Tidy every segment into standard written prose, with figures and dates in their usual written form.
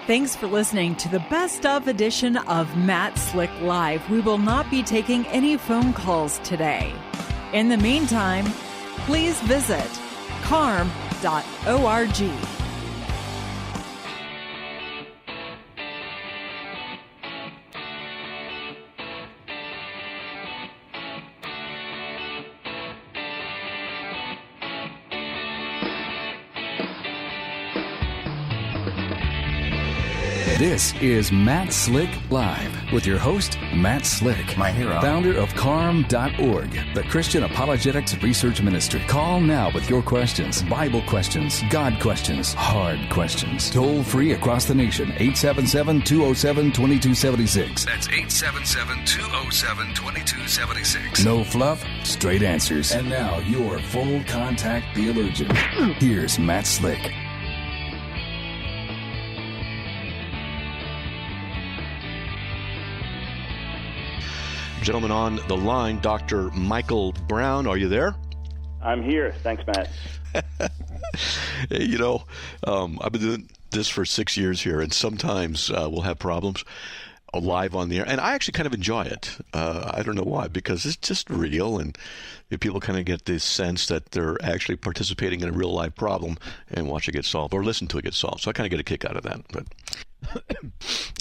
Thanks for listening to the best of edition of Matt Slick Live. We will not be taking any phone calls today. In the meantime, please visit carm.org. This is Matt Slick Live with your host, Matt Slick, my hero, founder of carm.org, the Christian Apologetics Research Ministry. Call now with your questions, Bible questions, God questions, hard questions. Toll free across the nation, 877-207-2276. That's 877-207-2276. No fluff, straight answers. And now your full contact theologian. Here's Matt Slick. Gentleman on the line, Dr. Michael Brown. Are you there? I'm here. Thanks, Matt. Hey, I've been doing this for 6 years here, and sometimes we'll have problems live on the air, and I actually kind of enjoy it. I don't know why, because it's just real, and people kind of get this sense that they're actually participating in a real live problem and watch it get solved or listen to it get solved. So I kind of get a kick out of that. But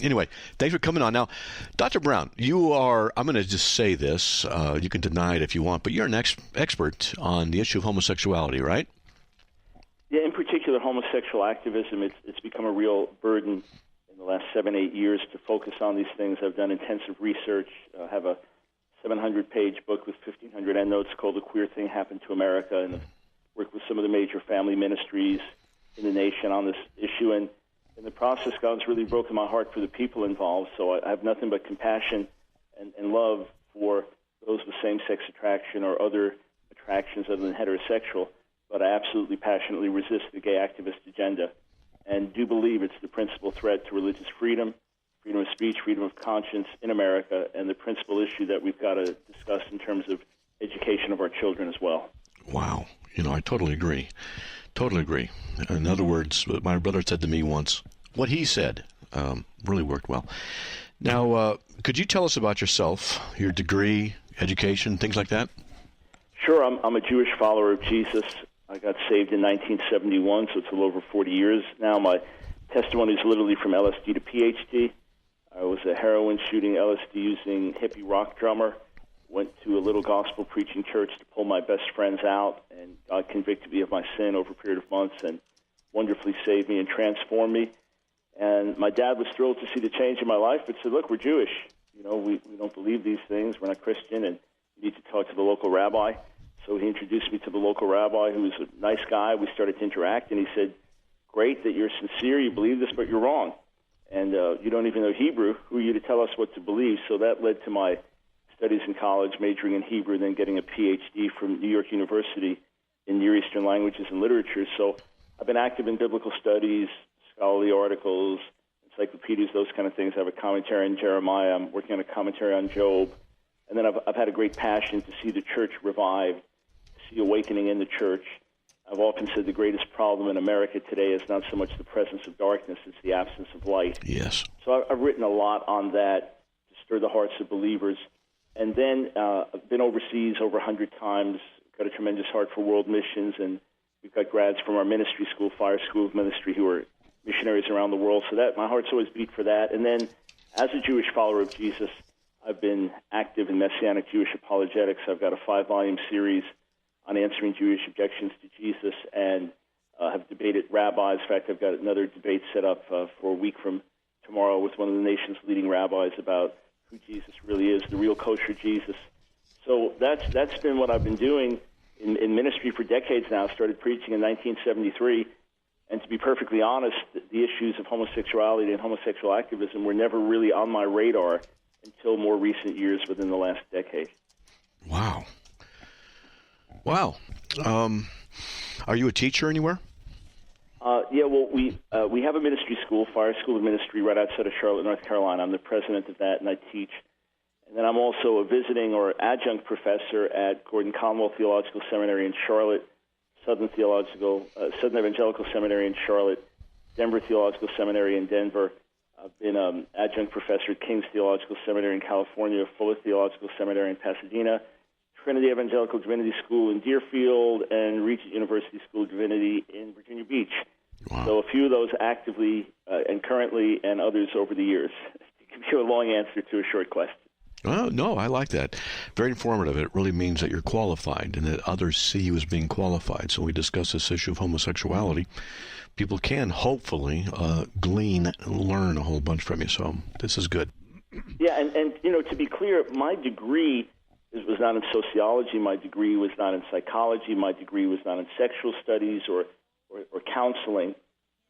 anyway, thanks for coming on. Now, Dr. Brown, you are, I'm going to just say this, you can deny it if you want, but you're an expert on the issue of homosexuality, right? Yeah, in particular, homosexual activism, it's become a real burden in the last 7-8 years to focus on these things. I've done intensive research, have a 700-page book with 1,500 endnotes called The Queer Thing Happened to America, and I've worked with some of the major family ministries in the nation on this issue. And in the process, God's really broken my heart for the people involved, so I have nothing but compassion and love for those with same-sex attraction or other attractions other than heterosexual, but I absolutely passionately resist the gay activist agenda and do believe it's the principal threat to religious freedom, freedom of speech, freedom of conscience in America, and the principal issue that we've got to discuss in terms of education of our children as well. Wow. I totally agree. Totally agree. In other words, my brother said to me once, what he said really worked well. Now, could you tell us about yourself, your degree, education, things like that? Sure. I'm a Jewish follower of Jesus. I got saved in 1971, so it's a little over 40 years now. My testimony is literally from LSD to PhD. I was a heroin shooting LSD using hippie rock drummer. Went to a little gospel preaching church to pull my best friends out, and God convicted me of my sin over a period of months and wonderfully saved me and transformed me. And my dad was thrilled to see the change in my life, but said, look, we're Jewish. We don't believe these things. We're not Christian, and you need to talk to the local rabbi. So he introduced me to the local rabbi, who was a nice guy. We started to interact, and he said, great that you're sincere, you believe this, but you're wrong. And you don't even know Hebrew. Who are you to tell us what to believe? So that led to my studies in college, majoring in Hebrew, then getting a PhD from New York University in Near Eastern languages and literature. So I've been active in biblical studies, scholarly articles, encyclopedias, those kind of things. I have a commentary on Jeremiah. I'm working on a commentary on Job. And then I've had a great passion to see the church revived, to see awakening in the church. I've often said the greatest problem in America today is not so much the presence of darkness, it's the absence of light. Yes. So I've written a lot on that to stir the hearts of believers. And then I've been overseas over 100 times, got a tremendous heart for world missions, and we've got grads from our ministry school, Fire School of Ministry, who are missionaries around the world. So that my heart's always beat for that. And then as a Jewish follower of Jesus, I've been active in Messianic Jewish apologetics. I've got a 5-volume series on answering Jewish objections to Jesus, and have debated rabbis. In fact, I've got another debate set up for a week from tomorrow with one of the nation's leading rabbis about who Jesus really is, the real kosher Jesus. So that's been what I've been doing in ministry for decades now. I started preaching in 1973, and to be perfectly honest, the issues of homosexuality and homosexual activism were never really on my radar until more recent years within the last decade. Wow. Are you a teacher anywhere? We have a ministry school, Fire School of Ministry, right outside of Charlotte, North Carolina. I'm the president of that, and I teach. And then I'm also a visiting or adjunct professor at Gordon Conwell Theological Seminary in Charlotte, Southern Evangelical Seminary in Charlotte, Denver Theological Seminary in Denver. I've been an adjunct professor at King's Theological Seminary in California, Fuller Theological Seminary in Pasadena, Trinity Evangelical Divinity School in Deerfield, and Regent University School of Divinity in Virginia Beach. Wow. So a few of those actively and currently, and others over the years. To give you a long answer to a short question. Well, no, I like that. Very informative. It really means that you're qualified and that others see you as being qualified. So we discuss this issue of homosexuality. People can hopefully glean and learn a whole bunch from you. So this is good. Yeah, and to be clear, my degree was not in sociology. My degree was not in psychology. My degree was not in sexual studies or counseling.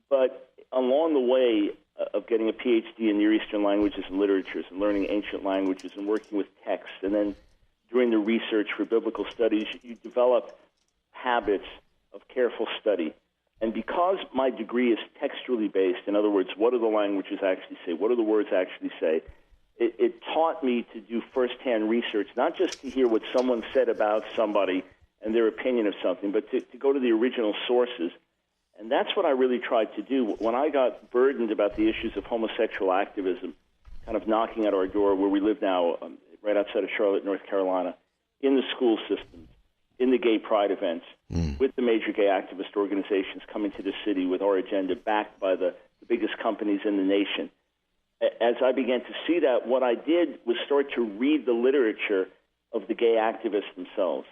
But along the way of getting a PhD in Near Eastern languages and literatures and learning ancient languages and working with texts, and then doing the research for biblical studies, you develop habits of careful study. And because my degree is textually based, in other words, what do the languages actually say? What do the words actually say? It taught me to do firsthand research, not just to hear what someone said about somebody and their opinion of something, but to go to the original sources. And that's what I really tried to do. When I got burdened about the issues of homosexual activism, kind of knocking at our door where we live now, right outside of Charlotte, North Carolina, in the school systems, in the gay pride events, with the major gay activist organizations coming to the city with our agenda backed by the biggest companies in the nation. As I began to see that, what I did was start to read the literature of the gay activists themselves,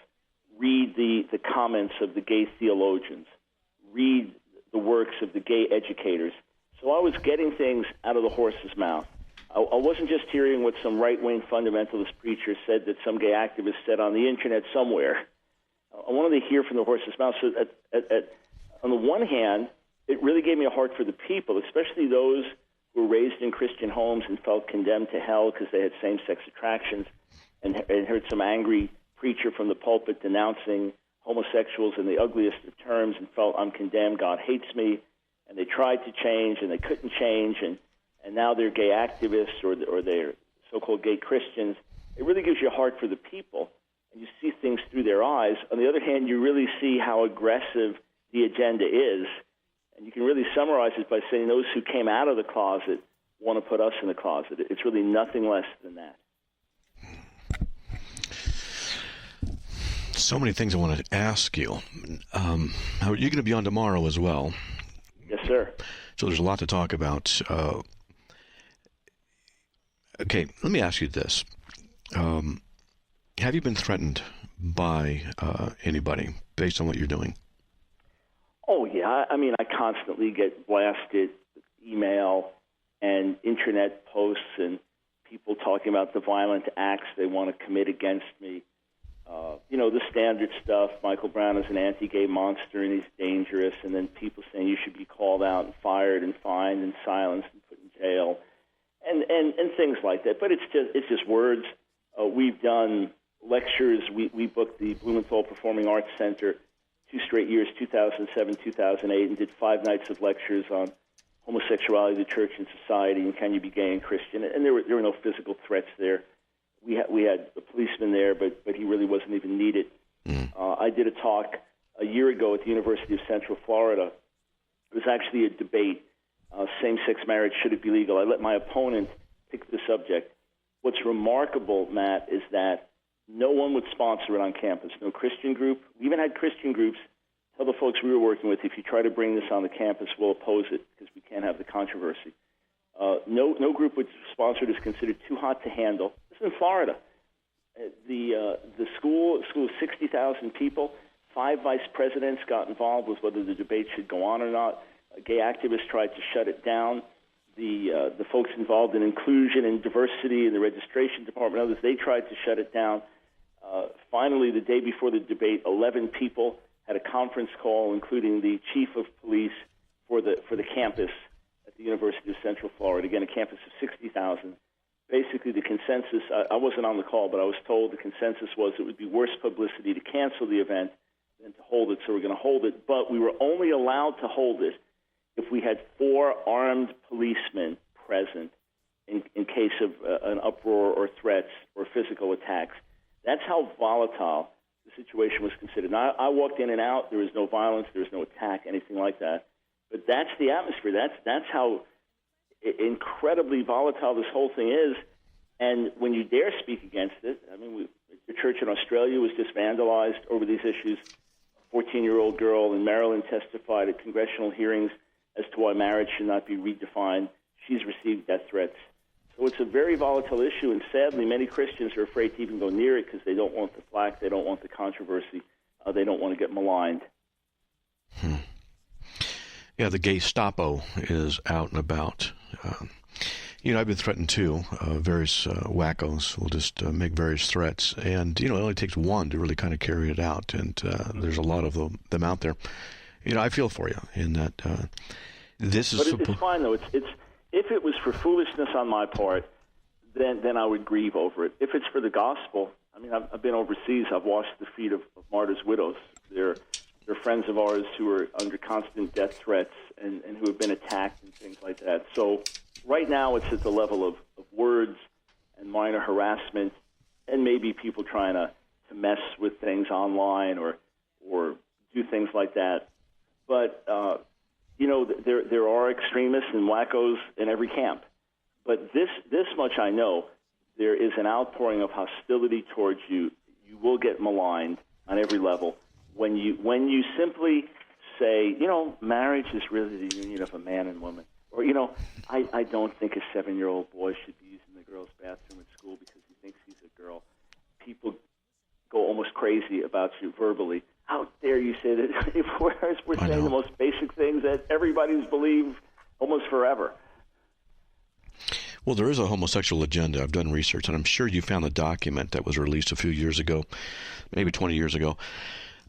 read the comments of the gay theologians, read the works of the gay educators. So I was getting things out of the horse's mouth. I wasn't just hearing what some right-wing fundamentalist preacher said that some gay activist said on the internet somewhere. I wanted to hear from the horse's mouth. So on the one hand, it really gave me a heart for the people, especially those who were raised in Christian homes and felt condemned to hell because they had same-sex attractions, and heard some angry preacher from the pulpit denouncing homosexuals in the ugliest of terms and felt, I'm condemned, God hates me, and they tried to change and they couldn't change, and now they're gay activists or they're so-called gay Christians. It really gives you a heart for the people, and you see things through their eyes. On the other hand, you really see how aggressive the agenda is, and you can really summarize it by saying those who came out of the closet want to put us in the closet. It's really nothing less than that. So many things I want to ask you. You're going to be on tomorrow as well. Yes, sir. So there's a lot to talk about. Okay, let me ask you this. Have you been threatened by anybody based on what you're doing? Oh, yeah. I mean, I constantly get blasted with email and internet posts and people talking about the violent acts they want to commit against me. The standard stuff, Michael Brown is an anti-gay monster and he's dangerous, and then people saying you should be called out and fired and fined and silenced and put in jail, and things like that. But it's just words. We've done lectures. We booked the Blumenthal Performing Arts Center 2 straight years, 2007, 2008, and did 5 nights of lectures on homosexuality, the church and society, and can you be gay and Christian? And there were no physical threats there. We had a policeman there, but he really wasn't even needed. I did a talk a year ago at the University of Central Florida. It was actually a debate. Same-sex marriage, should it be legal? I let my opponent pick the subject. What's remarkable, Matt, is that no one would sponsor it on campus. No Christian group. We even had Christian groups tell the folks we were working with, if you try to bring this on the campus, we'll oppose it because we can't have the controversy. No group would sponsor it is considered too hot to handle. This is in Florida. The school is 60,000 people. 5 vice presidents got involved with whether the debate should go on or not. Gay activists tried to shut it down. The folks involved in inclusion and diversity in the registration department and others, they tried to shut it down. Finally, the day before the debate, 11 people had a conference call, including the chief of police for the campus at the University of Central Florida. Again, a campus of 60,000. Basically, the consensus, I wasn't on the call, but I was told the consensus was it would be worse publicity to cancel the event than to hold it, so we're going to hold it. But we were only allowed to hold it if we had 4 armed policemen present in case of an uproar or threats or physical attacks. That's how volatile the situation was considered. Now, I walked in and out. There was no violence. There was no attack, anything like that. But that's the atmosphere. That's how incredibly volatile this whole thing is. And when you dare speak against it, I mean, the church in Australia was just vandalized over these issues. A 14-year-old girl in Maryland testified at congressional hearings as to why marriage should not be redefined. She's received death threats. So it's a very volatile issue, and sadly, many Christians are afraid to even go near it because they don't want the flack, they don't want the controversy, they don't want to get maligned. Yeah, the Gestapo is out and about. I've been threatened too. Various wackos will just make various threats, and it only takes one to really kind of carry it out. And there's a lot of them out there. I feel for you in that. This is. But it's fine though. It's if it was for foolishness on my part, then I would grieve over it. If it's for the gospel, I mean, I've been overseas. I've washed the feet of martyrs' widows. They're friends of ours who are under constant death threats and who have been attacked and things like that. So right now it's at the level of words and minor harassment and maybe people trying to mess with things online or do things like that. But, there are extremists and wackos in every camp. But this much I know, there is an outpouring of hostility towards you. You will get maligned on every level. When you simply say, marriage is really the union of a man and woman, or, I don't think a 7-year-old boy should be using the girl's bathroom at school because he thinks he's a girl. People go almost crazy about you verbally. How dare you say that? Whereas we're saying the most basic things that everybody's believed almost forever. Well, there is a homosexual agenda. I've done research, and I'm sure you found a document that was released a few years ago, maybe 20 years ago,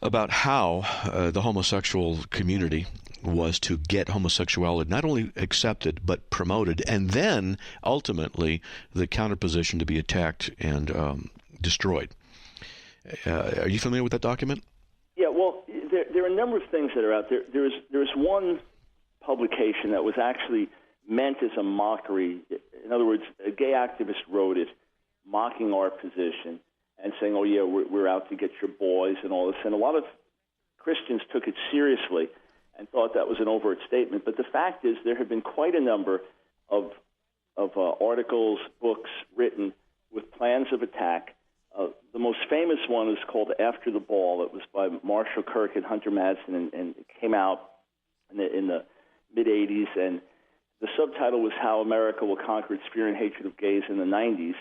about how the homosexual community was to get homosexuality not only accepted but promoted, and then ultimately the counterposition to be attacked and destroyed. Are you familiar with that document? Yeah, well, there are a number of things that are out there. There's one publication that was actually meant as a mockery. In other words, a gay activist wrote it, mocking our position and saying, oh, yeah, we're out to get your boys and all this. And a lot of Christians took it seriously and thought that was an overt statement. But the fact is there have been quite a number of articles, books written with plans of attack. The most famous one is called After the Ball. It was by Marshall Kirk and Hunter Madsen, and it came out in the mid-'80s. And the subtitle was How America Will Conquer Its Fear and Hatred of Gays in the 90s.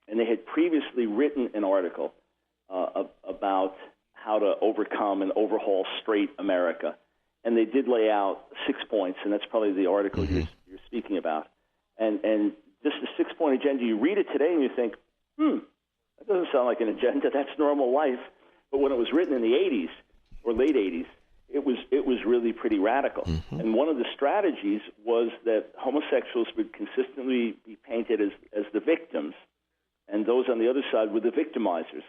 And they had previously written an article about how to overcome and overhaul straight America. And they did lay out 6 points, and that's probably the article you're speaking about. And just the 6-point agenda, you read it today and you think, that doesn't sound like an agenda. That's normal life. But when it was written in the 80s or late 80s, it was really pretty radical. Mm-hmm. And one of the strategies was that homosexuals would consistently be painted as the victims, and those on the other side were the victimizers.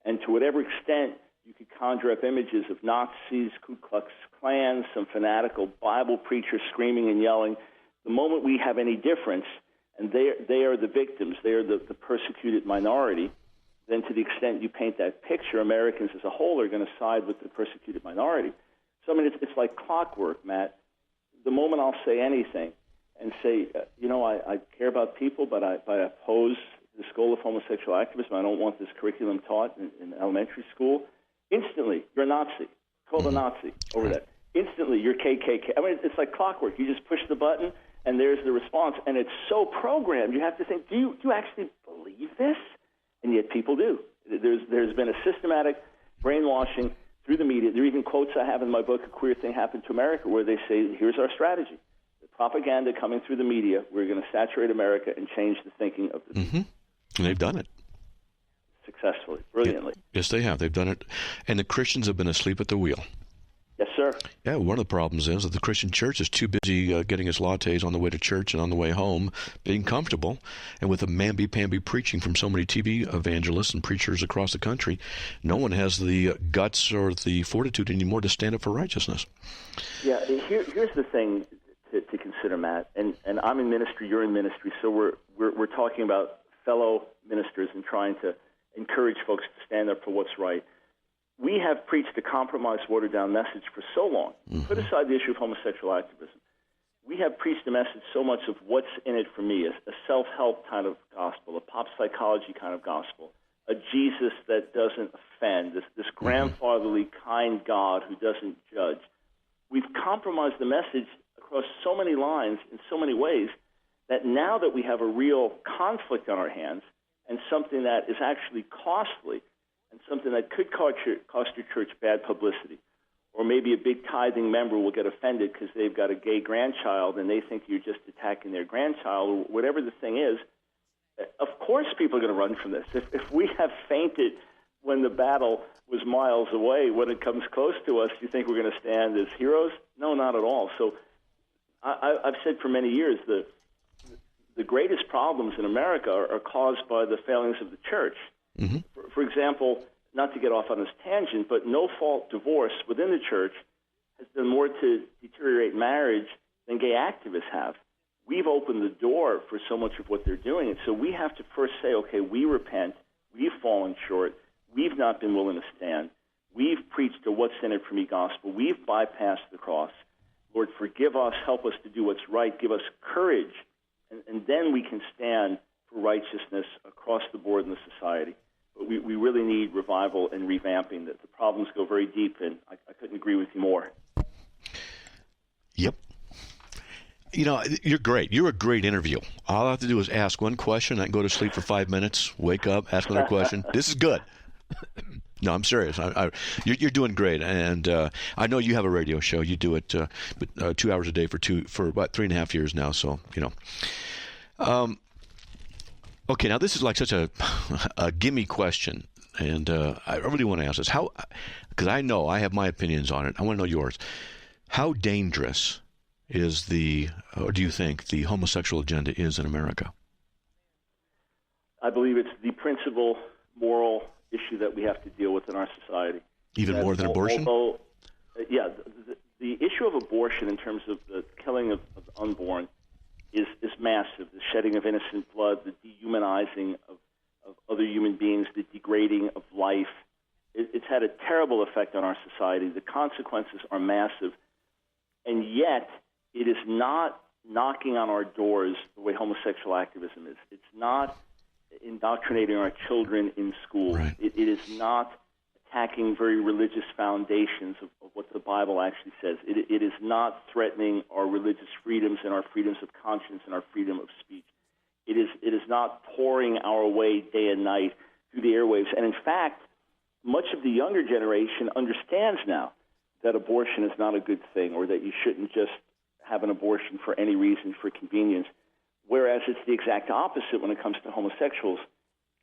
And to whatever extent you could conjure up images of Nazis, Ku Klux Klan, some fanatical Bible preachers screaming and yelling, the moment we have any difference, and they are the victims, they are the persecuted minority, then to the extent you paint that picture, Americans as a whole are going to side with the persecuted minority. So, I mean, it's like clockwork, Matt. The moment I'll say anything and say, I care about people, but I oppose the school of homosexual activism, I don't want this curriculum taught in elementary school, instantly, you're a Nazi. Called a Nazi over that. Instantly, you're KKK. I mean, it's like clockwork. You just push the button, and there's the response. And it's so programmed, you have to think, do you actually believe this? And yet people do. There's been a systematic brainwashing through the media. There are even quotes I have in my book, A Queer Thing Happened to America, where they say, here's our strategy. The propaganda coming through the media, we're going to saturate America and change the thinking of the people. And they've done it. Successfully, brilliantly. Yes, they have. They've done it. And the Christians have been asleep at the wheel. Yes, sir. Yeah, one of the problems is that the Christian church is too busy getting its lattes on the way to church and on the way home, being comfortable. And with the mamby-pamby preaching from so many TV evangelists and preachers across the country, no one has the guts or the fortitude anymore to stand up for righteousness. Yeah, here's the thing to consider, Matt. And I'm in ministry, you're in ministry, so we're talking about fellow ministers and trying to encourage folks to stand up for what's right. we have preached a compromised, watered-down message for so long. Put aside the issue of homosexual activism. We have preached a message so much of what's in it for me, a self-help kind of gospel, a pop psychology kind of gospel, a Jesus that doesn't offend, this grandfatherly, kind God who doesn't judge. We've compromised the message across so many lines in so many ways that now that we have a real conflict on our hands and something that is actually costly and something that could cost your church bad publicity, or maybe a big tithing member will get offended because they've got a gay grandchild and they think you're just attacking their grandchild, or whatever the thing is, of course people are going to run from this. If we have fainted when the battle was miles away, when it comes close to us, do you think we're going to stand as heroes? No, not at all. So I've said for many years the greatest problems in America are caused by the failings of the church. For example, not to get off on this tangent, but no-fault divorce within the church has done more to deteriorate marriage than gay activists have. We've opened the door for so much of what they're doing, and so we have to first say, okay, we repent, we've fallen short, we've not been willing to stand, we've preached a what's in it for me gospel, we've bypassed the cross. Lord, forgive us, help us to do what's right, give us courage, and then we can stand for righteousness across the board in the society. But we really need revival and revamping. That the problems go very deep, and I couldn't agree with you more. Yep. You know, you're great. You're a great interview. All I have to do is ask one question. I can go to sleep for 5 minutes, wake up, ask another question. This is good. No, I'm serious. You're doing great, and I know you have a radio show. You do it 2 hours a day for about 3.5 years now. So okay, now this is like such a gimme question, and I really want to ask this: how? Because I know I have my opinions on it. I want to know yours. How dangerous is or do you think the homosexual agenda is in America? I believe it's the principal moral issue that we have to deal with in our society. Even more than abortion? Although, the issue of abortion in terms of the killing of the unborn is massive. The shedding of innocent blood, the dehumanizing of other human beings, the degrading of life. It's had a terrible effect on our society. The consequences are massive. And yet, it is not knocking on our doors the way homosexual activism is. It's not indoctrinating our children in school. Right. It is not attacking very religious foundations of what the Bible actually says. It is not threatening our religious freedoms and our freedoms of conscience and our freedom of speech. It is not pouring our way day and night through the airwaves. And in fact, much of the younger generation understands now that abortion is not a good thing, or that you shouldn't just have an abortion for any reason, for convenience, whereas it's the exact opposite when it comes to homosexuals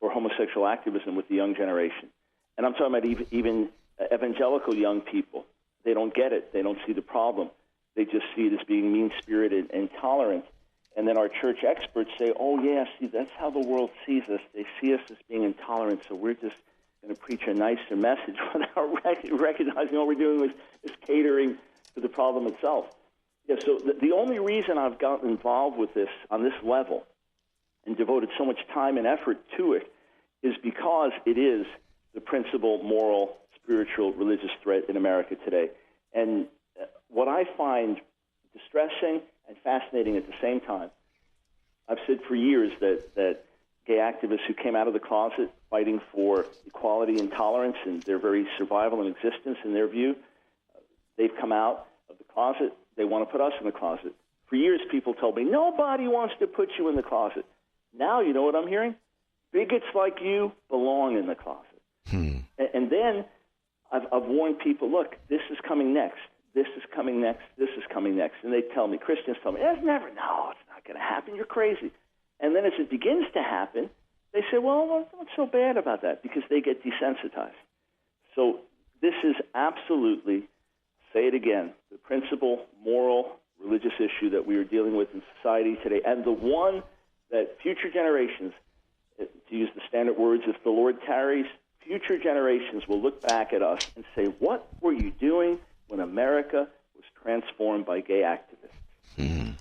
or homosexual activism with the young generation. And I'm talking about even evangelical young people. They don't get it. They don't see the problem. They just see it as being mean-spirited and intolerant. And then our church experts say, oh, yeah, see, that's how the world sees us. They see us as being intolerant, so we're just going to preach a nicer message without recognizing all we're doing is catering to the problem itself. Yeah, so the only reason I've gotten involved with this on this level and devoted so much time and effort to it is because it is the principal moral, spiritual, religious threat in America today. And what I find distressing and fascinating at the same time, I've said for years that gay activists who came out of the closet fighting for equality and tolerance and their very survival and existence in their view, they've come out of the closet. They want to put us in the closet. For years, people told me, nobody wants to put you in the closet. Now, you know what I'm hearing? Bigots like you belong in the closet. And then I've warned people, look, this is coming next. This is coming next. This is coming next. And they tell me, Christians tell me, it's not going to happen. You're crazy. And then as it begins to happen, they say, well, what's so bad about that? Because they get desensitized. So this is absolutely, say it again, the principal moral, religious issue that we are dealing with in society today, and the one that future generations, to use the standard words, if the Lord tarries, future generations will look back at us and say, what were you doing when America was transformed by gay activists? Mm-hmm.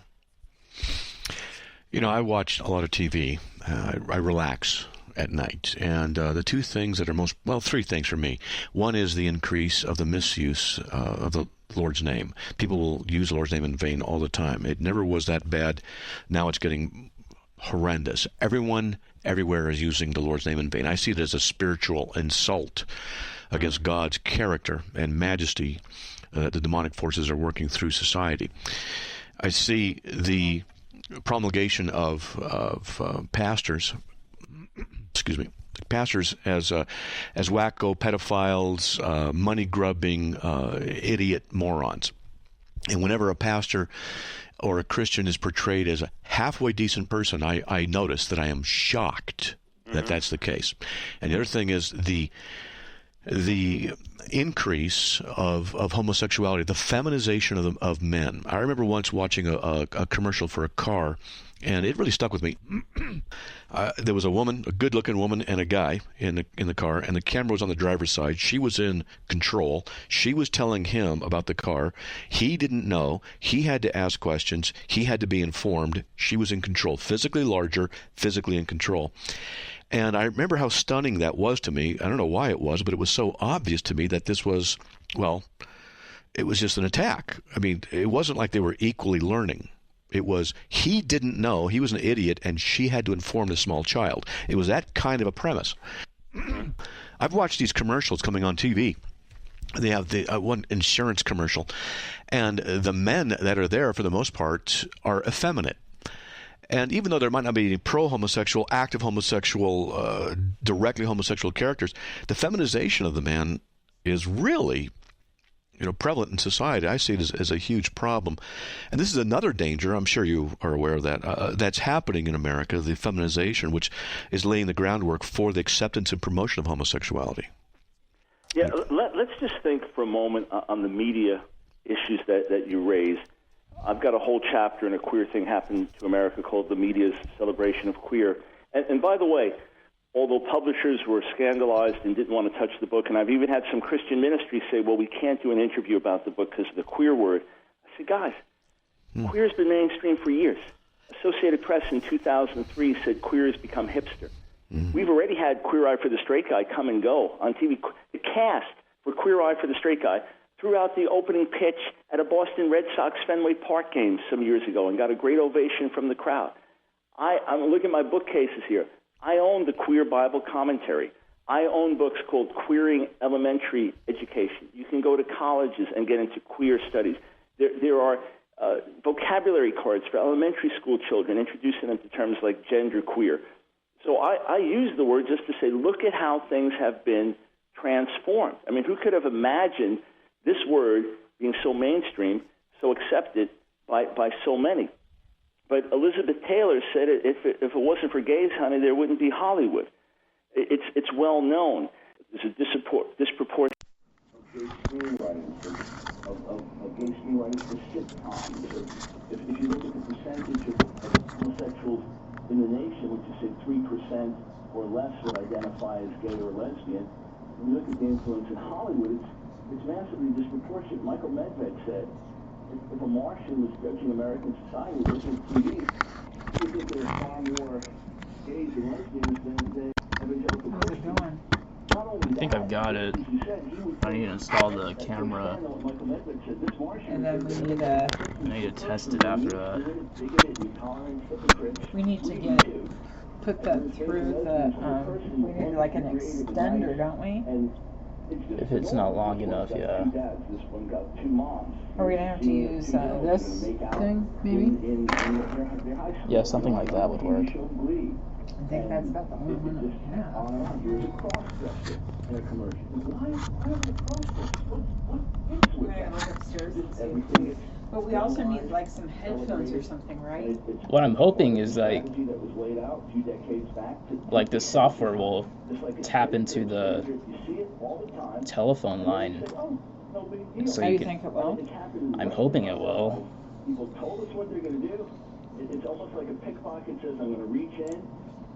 You know, I watch a lot of TV. I relax. at night. And the two things that are three things for me. One is the increase of the misuse of the Lord's name. People will use the Lord's name in vain all the time. It never was that bad. Now it's getting horrendous. Everyone, everywhere is using the Lord's name in vain. I see it as a spiritual insult against God's character and majesty that the demonic forces are working through society. I see the promulgation of pastors as wacko pedophiles, money-grubbing, idiot morons. And whenever a pastor or a Christian is portrayed as a halfway decent person, I notice that I am shocked that that's the case. And the other thing is the increase of homosexuality, the feminization of men. I remember once watching a commercial for a car, and it really stuck with me. There was a woman, a good-looking woman, and a guy in the car, and the camera was on the driver's side. She was in control. She was telling him about the car. He didn't know. He had to ask questions. He had to be informed. She was in control, physically larger, physically in control. And I remember how stunning that was to me. I don't know why it was, but it was so obvious to me that this was, it was just an attack. I mean, it wasn't like they were equally learning. It was, he didn't know, he was an idiot, and she had to inform the small child. It was that kind of a premise. I've watched these commercials coming on TV. They have the one insurance commercial, and the men that are there, for the most part, are effeminate. And even though there might not be any pro-homosexual, active homosexual, directly homosexual characters, the feminization of the man is really, prevalent in society. I see it as a huge problem. And this is another danger, I'm sure you are aware of that, that's happening in America, the feminization, which is laying the groundwork for the acceptance and promotion of homosexuality. Yeah, let's just think for a moment on the media issues that you raise. I've got a whole chapter in A Queer Thing Happened to America called The Media's Celebration of Queer. And by the way, although publishers were scandalized and didn't want to touch the book, and I've even had some Christian ministries say, well, we can't do an interview about the book because of the queer word. I said, guys, queer has been mainstream for years. Associated Press in 2003 said queer has become hipster. We've already had Queer Eye for the Straight Guy come and go on TV. The cast for Queer Eye for the Straight Guy threw out the opening pitch at a Boston Red Sox Fenway Park game some years ago and got a great ovation from the crowd. I'm looking at my bookcases here. I own the Queer Bible Commentary. I own books called Queering Elementary Education. You can go to colleges and get into queer studies. There are vocabulary cards for elementary school children introducing them to terms like gender queer. So I use the word just to say, look at how things have been transformed. I mean, who could have imagined this word being so mainstream, so accepted by so many? But Elizabeth Taylor said if it wasn't for gays, honey, there wouldn't be Hollywood. It's well known. There's a disproportion of gay screenwriters, of gay screenwriters for sitcoms. If you look at the percentage of homosexuals in the nation, which is, say, 3% or less would identify as gay or lesbian, when you look at the influence in Hollywood, it's massively disproportionate. Michael Medved said, if a Martian was judging American society looking at TV, he would think there are far more gays and lesbians than evangelical Christians. I think I've got it. I need to install the camera. And then we need to test it after that. We need to put that through the, we need like an extender, don't we? If it's not long enough, yeah. Are we going to have to use this thing, maybe? Yeah, something like that would work. I think that's about the only one we have. But we also need like some headphones or something, right? What I'm hoping is like this software will tap into the telephone line. So you think it will? I'm hoping it will. People told us what they're going to do. It's almost like a pickpocket says, I'm going to reach in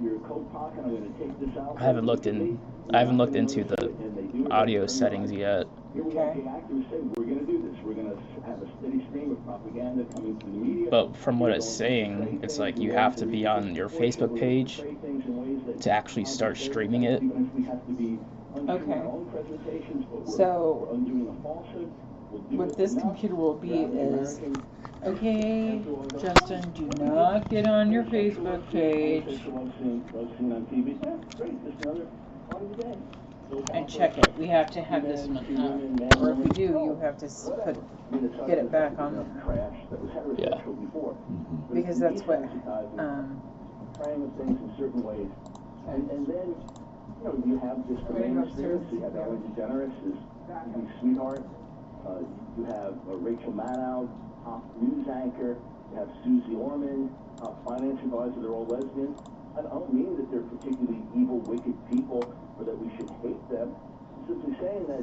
your coat pocket, I'm going to take this out. I haven't looked in I haven't looked into the audio settings yet. Okay. But from what it's saying, it's like you have to be on your Facebook page to actually start streaming it. Okay. So what this computer will be is, okay, Justin, do not get on your Facebook page and check it. We have to have this one up. Or if we do, you have to get it back on there. Yeah. Because that's what, praying of things in certain ways. And then, you have just the main students. You have Ellen DeGeneres, who's a sweetheart. You have Rachel Maddow, top news anchor. You have Susie Orman, top finance advisor. They're all lesbians. I don't mean that they're particularly evil, wicked people, or that we should hate them. I'm simply saying that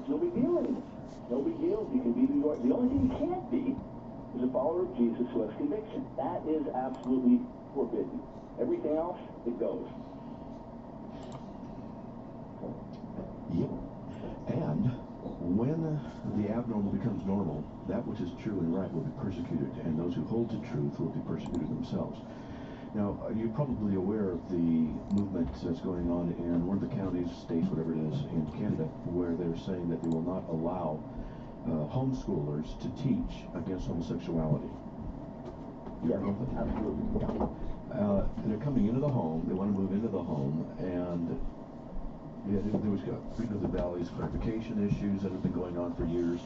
it's no big deal anymore. No big deal. You can be who you are. The only thing you can't be is a follower of Jesus who has conviction. That is absolutely forbidden. Everything else, it goes. Yep. And when the abnormal becomes normal, that which is true and right will be persecuted, and those who hold to truth will be persecuted themselves. Now, you're probably aware of the movement that's going on in one of the counties, states, whatever it is, in Canada, where they're saying that they will not allow homeschoolers to teach against homosexuality. Yeah, absolutely. They're coming into the home. They want to move into the home, and there was Freedom of the Valley's clarification issues that have been going on for years.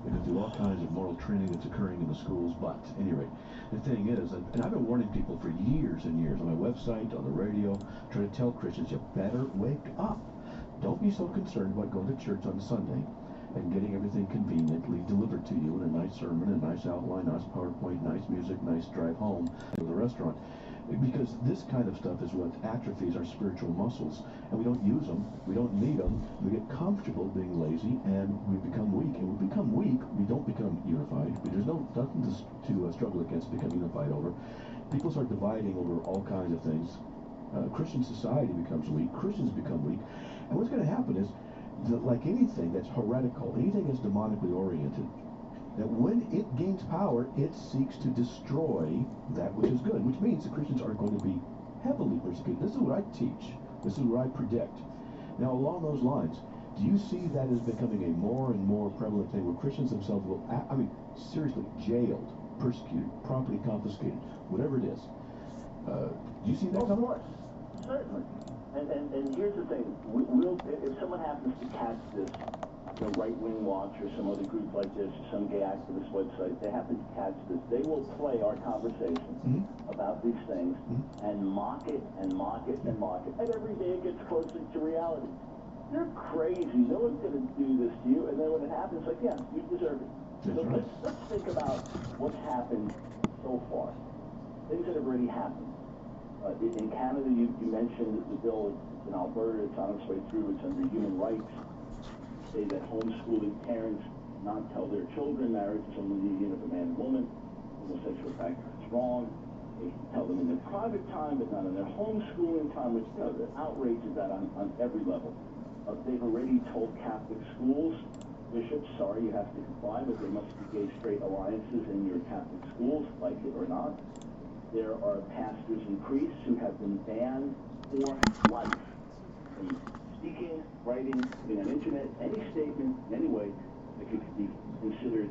They're going through all kinds of moral training that's occurring in the schools. But anyway, the thing is, and I've been warning people for years and years on my website, on the radio, trying to tell Christians, you better wake up. Don't be so concerned about going to church on Sunday and getting everything conveniently delivered to you in a nice sermon, a nice outline, nice PowerPoint, nice music, nice drive home to the restaurant. Because this kind of stuff is what atrophies our spiritual muscles, and we don't use them, we don't need them, we get comfortable being lazy, and we become weak. And we become weak, we don't become unified. There's nothing to struggle against, become unified over. People start dividing over all kinds of things. Christian society becomes weak, Christians become weak, and what's going to happen is, that like anything that's heretical, anything that's demonically oriented, that when it gains power, it seeks to destroy that which is good, which means the Christians are going to be heavily persecuted. This is what I teach. This is what I predict. Now, along those lines, do you see that as becoming a more and more prevalent thing where Christians themselves will, seriously, jailed, persecuted, property confiscated, whatever it is? Do you see that coming? Of course, certainly. And here's the thing. If someone happens to catch this, Right-Wing Watch or some other group like this, or some gay activist website, they happen to catch this, they will play our conversation about these things and mock it and mock it and mock it. And every day it gets closer to reality. You're crazy. No one's going to do this to you. And then when it happens, like, yeah, you deserve it. So let's think about what's happened so far. Things that have already happened. In Canada, you mentioned the bill in Alberta. It's on its way through. It's under human rights. Say that homeschooling parents not tell their children marriage is only the union of a man and woman. Homosexual practice is wrong. They tell them in their private time, but not in their homeschooling time, which, the outrage is that on every level. They've already told Catholic schools, bishops, sorry, you have to comply, but there must be gay-straight alliances in your Catholic schools, like it or not. There are pastors and priests who have been banned for life from speaking, writing, putting on internet, any statement in any way that could be considered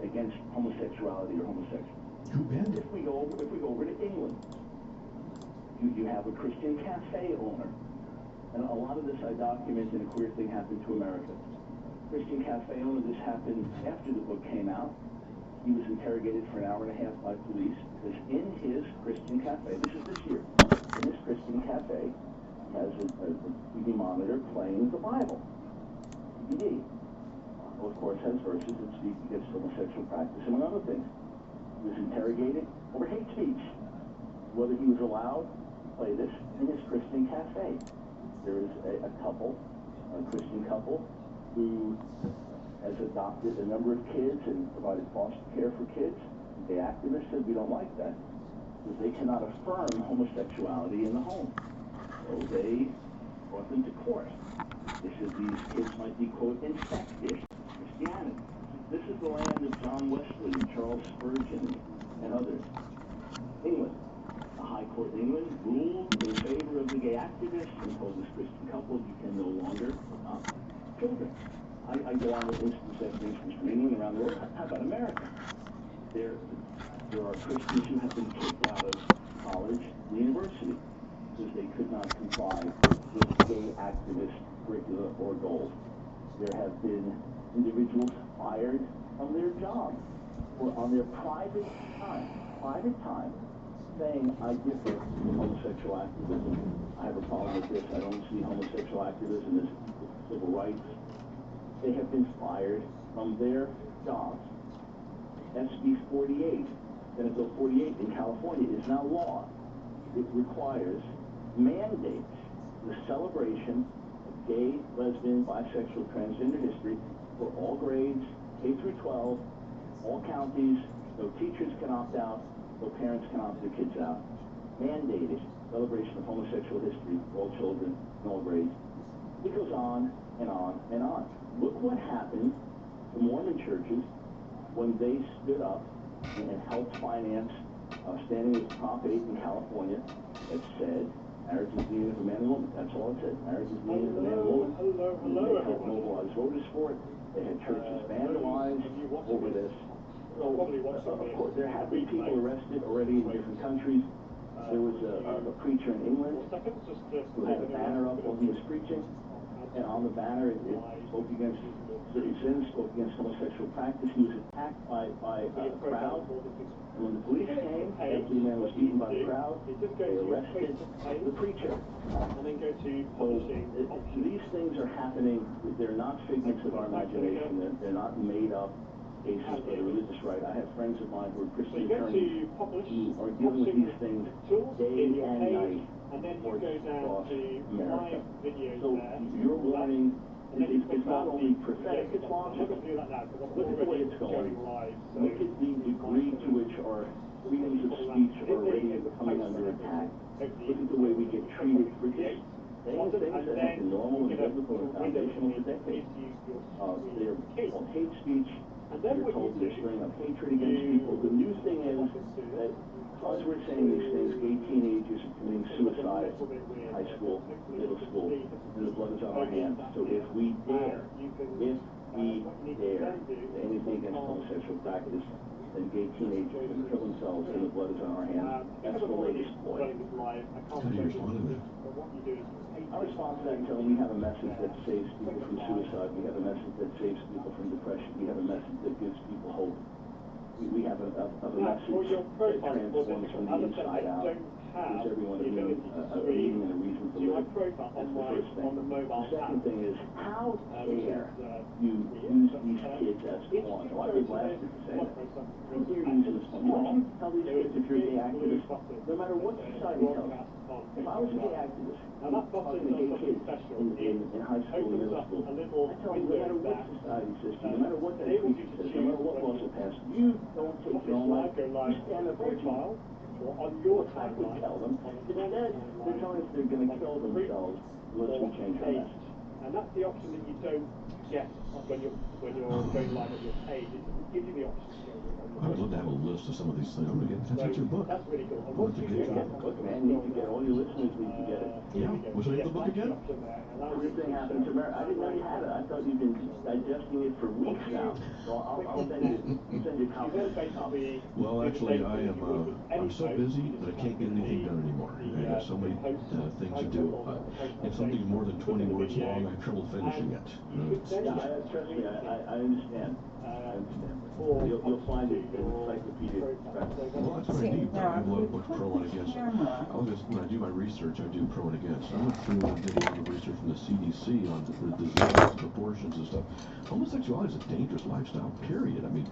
against homosexuality or homosexual. Who banned it? If we go over to England, you have a Christian cafe owner. And a lot of this I document in A Queer Thing Happened to America. Christian cafe owner, this happened after the book came out. He was interrogated for an hour and a half by police because in his Christian cafe, this year, in his Christian cafe, he has a TV monitor playing the Bible, DVD. Of course, has verses that speak against homosexual practice, among other things. He was interrogated over hate speech, whether he was allowed to play this in his Christian cafe. There is a Christian couple, who has adopted a number of kids and provided foster care for kids. The activists said, we don't like that, because they cannot affirm homosexuality in the home. So they brought them activists and told this Christian couple you can no longer adopt children. I go on with instance after instance from England around the world. How about America? There are Christians who have been kicked out of college and university because they could not comply with gay activist curricula or goals. There have been individuals fired from their job or on their private time, saying, I differ from homosexual activism. I have a problem with this. I don't see homosexual activism as civil rights. They have been fired from their jobs. SB 48, Senate Bill 48 in California is now law. It requires, mandates the celebration of gay, lesbian, bisexual, transgender history for all grades, K through 12, all counties. No teachers can opt out, no parents can opt their kids out. Mandated celebration of homosexual history for all children in all grades. It goes on and on and on. Look what happened to Mormon churches when they stood up and helped finance standing with Prop 8 in California that said marriage is the union of a man and woman. That's all it said. Marriage is the union of a man and woman. They helped mobilize voters for it. They had churches vandalized over this. So, of course, there have been people arrested already in different countries. There was a preacher in England who had a banner up while he was preaching, and on the banner it spoke against certain sins, spoke against homosexual practice. He was attacked by a crowd, and when the police came, after the man was beaten by the crowd, they arrested the preacher. So these things are happening. They're not figments of our imagination. They're not made up cases for the religious right. I have friends of mine who are Christian attorneys who are dealing with these things day and night across America. So your warning is not only prophetic, it's logical. Look at the way it's going. Look at the degree to which our freedoms of speech are already coming under attack. Look at the way we get treated for just saying things that have been normal and biblical and foundational for decades. They're called hate speech. You're told they're stirring up hatred against people. The new thing is that because we're saying these things, gay teenagers are committing suicide in high school, middle school, and the blood is on our hands. So if we dare anything against homosexual practice, then gay teenagers can kill themselves and the blood is on our hands. That's the latest ploy. How do you respond to that? I respond to that until we have a message that saves people from suicide. We have a message that saves people from depression. We have a message that gives people hope. We have a message that transforms from the inside out. Gives everyone a meaning and a reason to live. That's the first thing. The second thing is, how dare you use these kids as pawns? Oh, I've been blasted for saying that. How dare you use them as pawns? Why don't you tell these kids if you're a gay activist, no matter what society tells you? If I was a gay activist, I'm not talking to gay kids in high school and middle school, I tell them no matter what society says to you, no matter what that preacher says, no matter what laws are passed, you don't take your own life. You stand up for you. What I would tell them, instead, they're telling us they're going to kill themselves unless we change our message. And that's the option that you don't get when you're going live at your page. It gives you the option to go. I would love to have a list of some of these things. I'm going to get your book. That's really cool. And once you get the book, man, you need to get all your listeners need to get it. Yeah. Wish I get the book again? Everything happens to America. I didn't know you had it. I thought you've been digesting it for weeks now. So I'll send you a copy. Well, actually, I'm so busy that I can't get anything done anymore. I have so many things to do. If something's more than 20 words long, I have trouble finishing it. Trust me, I understand. You'll find it in encyclopedia. Well, that's what I need. I have a lot of books pro and against. When I do my research, I do pro and against. I went through and did a lot of research from the CDC on the diseases, abortions and stuff. Homosexuality is a dangerous lifestyle, period. I mean,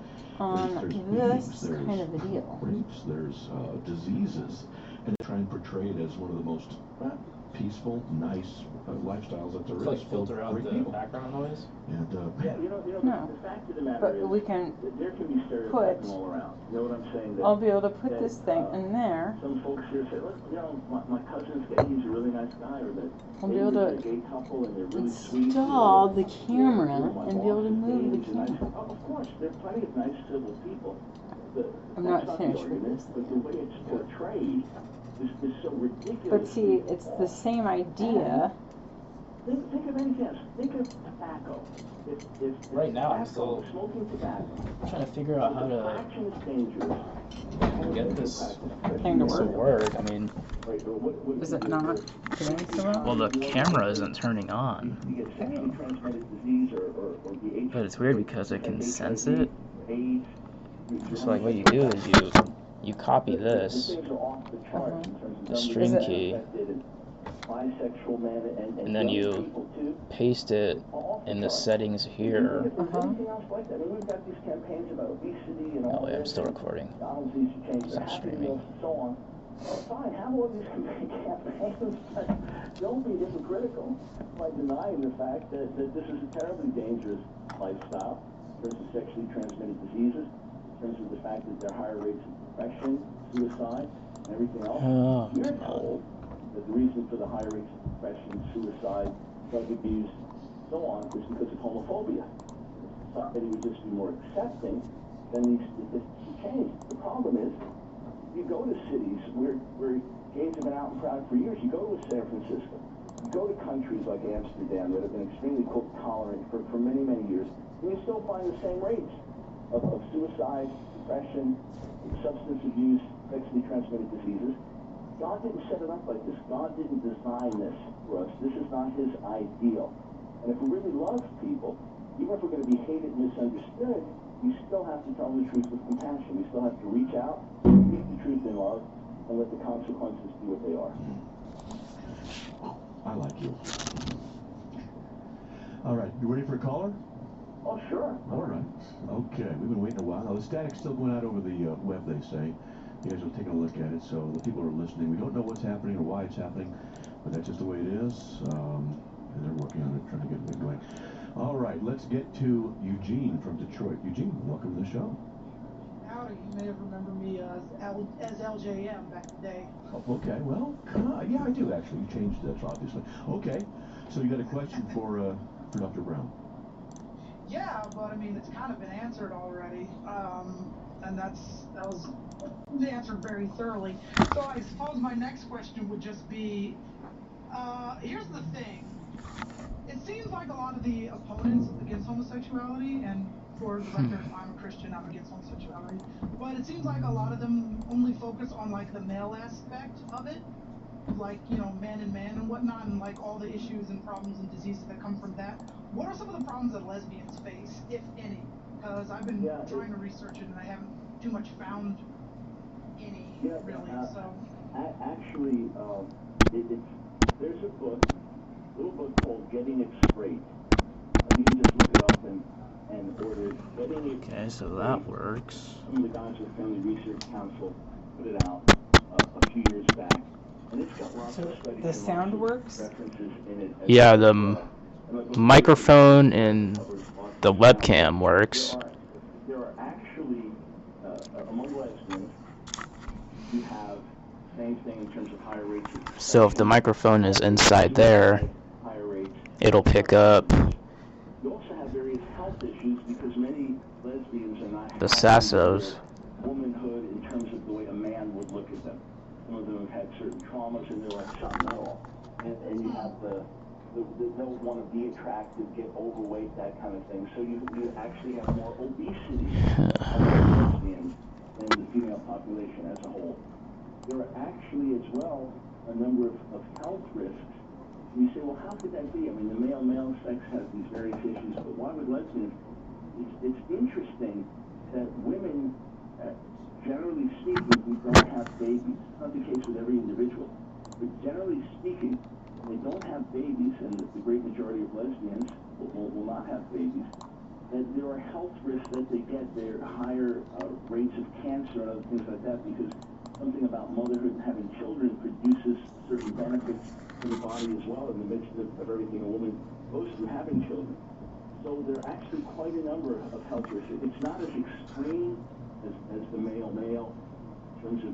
there's this there's kind of a deal. rapes, there's diseases, and they try and portray it as one of the most peaceful, nice lifestyles that there is. Like filter out the background noise. And No, the fact of the matter but is, we can there can be stereotypes all around. You know what I'm saying? I'll be able to put this thing in there. Some folks here say, look, my cousin's gay, he's a really nice guy, or that I'll be able to gay couple and they're really sweet. install the camera and be able to move the camera. Of course, there are plenty of nice civil people. I'm not finished with this. But the way it's portrayed is so ridiculous. But see, it's the same idea. Think of anything else. Think of tobacco. If Right now, I'm tobacco, still smoking tobacco. trying to figure out how to Fraction is dangerous. get this Thing to to work. work. I mean, Right, or what Is it not doing so well? well, the camera isn't turning on. You get sexually transmitted disease or the But it's weird because it can sense it. AIDS. So like what you do is you copy this, Things are off the charts in terms of the string numbers key, affected, bisexual men and then young you people too. paste it in the settings here. Anything else like that? I mean, we've got these campaigns about obesity and all Oh wait, I'm this, still recording. McDonald's needs to change It's their not happy streaming. meals and so on. Well, fine, have all these campaigns, but don't be hypocritical by denying the fact that this is a terribly dangerous lifestyle in terms of sexually transmitted diseases, in terms of the fact that there are higher rates of depression, suicide, and everything else. Oh, You're told that the reason for the higher rates of depression, suicide, drug abuse, so on, is because of homophobia. Society would just be more accepting, then these statistics would change. The problem is, you go to cities where gays have been out and proud for years. You go to San Francisco. You go to countries like Amsterdam that have been extremely tolerant for many, many years, and you still find the same rates of suicide, depression, substance abuse, sexually transmitted diseases. God didn't set it up like this. God didn't design this for us. This is not his ideal. And if we really love people, even if we're going to be hated and misunderstood, you still have to tell them the truth with compassion. You still have to reach out, speak the truth in love, and let the consequences be what they are. I like you. All right, you ready for a caller? Oh, sure. All right. Okay, we've been waiting a while. Now, the static's still going out over the web, they say. You guys are taking a look at it, so the people are listening. We don't know what's happening or why it's happening, but that's just the way it is. And they're working on it, trying to get it going. All right, let's get to Eugene from Detroit. Eugene, welcome to the show. Howdy, you may have remembered me as LJM back in the day. Oh, okay, well, yeah, I do actually. You changed that, obviously. Okay, so you got a question for Dr. Brown? Yeah, but I mean, it's kind of been answered already, and that was answered very thoroughly. So I suppose my next question would just be, here's the thing. It seems like a lot of the opponents against homosexuality, and for the record, I'm a Christian, I'm against homosexuality, but it seems like a lot of them only focus on like the male aspect of it, like, you know, man and man and whatnot, and like all the issues and problems and diseases that come from that. What are some of the problems that lesbians face, if any? Because I've been trying to research it and I haven't too much found any, really, so. Actually, there's a little book called Getting It Straight. You can just look it up and order it. Getting It Okay, so that works. Some of the guys with Family Research Council put it out a few years back. And it's got lots of studies. The sound works? References in it. Yeah, the microphone and the webcam works. There are actually, among lesbians, you have same thing in terms of higher rates of. So if the microphone is inside there, it'll pick up You also have various health issues because many lesbians are not the SASOs. womanhood in terms of the way a man would look at them. Some of them have had certain traumas and they're like, something at all. And you have the don't want to be attractive, get overweight, that kind of thing. So you actually have more obesity among lesbians than the female population as a whole. There are actually as well a number of health risks. And you say, well, how could that be? I mean, the male sex has these various issues, but why would lesbians? It's interesting that women, generally speaking, who don't have babies, it's not the case with every individual, but generally speaking, they don't have babies, and the great majority of lesbians will not have babies, that there are health risks that they get. There are higher rates of cancer and other things like that because something about motherhood and having children produces certain benefits to the body as well in the midst of everything a woman goes through having children. So there are actually quite a number of health risks. It's not as extreme as the male in terms of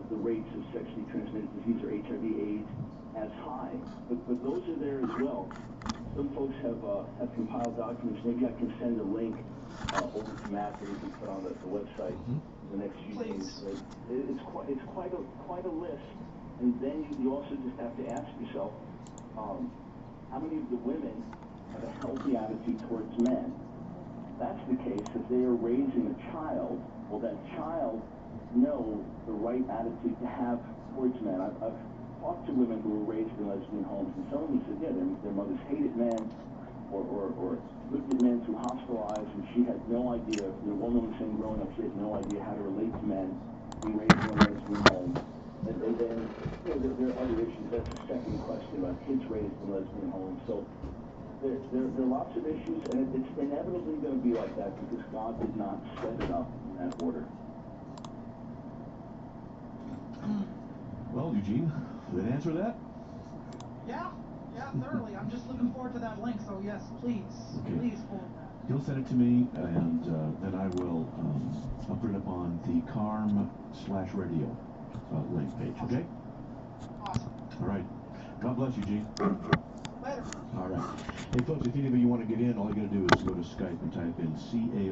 the rates of sexually transmitted disease or HIV/AIDS as high, but those are there as well. Some folks have compiled documents. Maybe I can send a link over to Matt that we can put on the website the next few days. It's quite a list, and then you also just have to ask yourself, how many of the women have a healthy attitude towards men? If that's the case, if they are raising a child, will that child know the right attitude to have towards men? I've talked to women who were raised in lesbian homes, and some of them said, yeah, their mothers hated men, or looked at men through hostile eyes, and she had no idea. One woman saying growing up, she had no idea how to relate to men, being raised in a lesbian home. And then, there are other issues. That's the second question about kids raised in lesbian homes. So there are lots of issues, and it's inevitably going to be like that because God did not set it up in that order. Well, Eugene, did that answer that? Yeah, thoroughly. I'm just looking forward to that link. So yes, please forward that. He'll send it to me, and then I will I'll put it up on the CARM/radio link page. Okay. Awesome. All right. God bless you, Gene. Later. All right. Hey, folks, if any of you want to get in, all you got to do is go to Skype and type in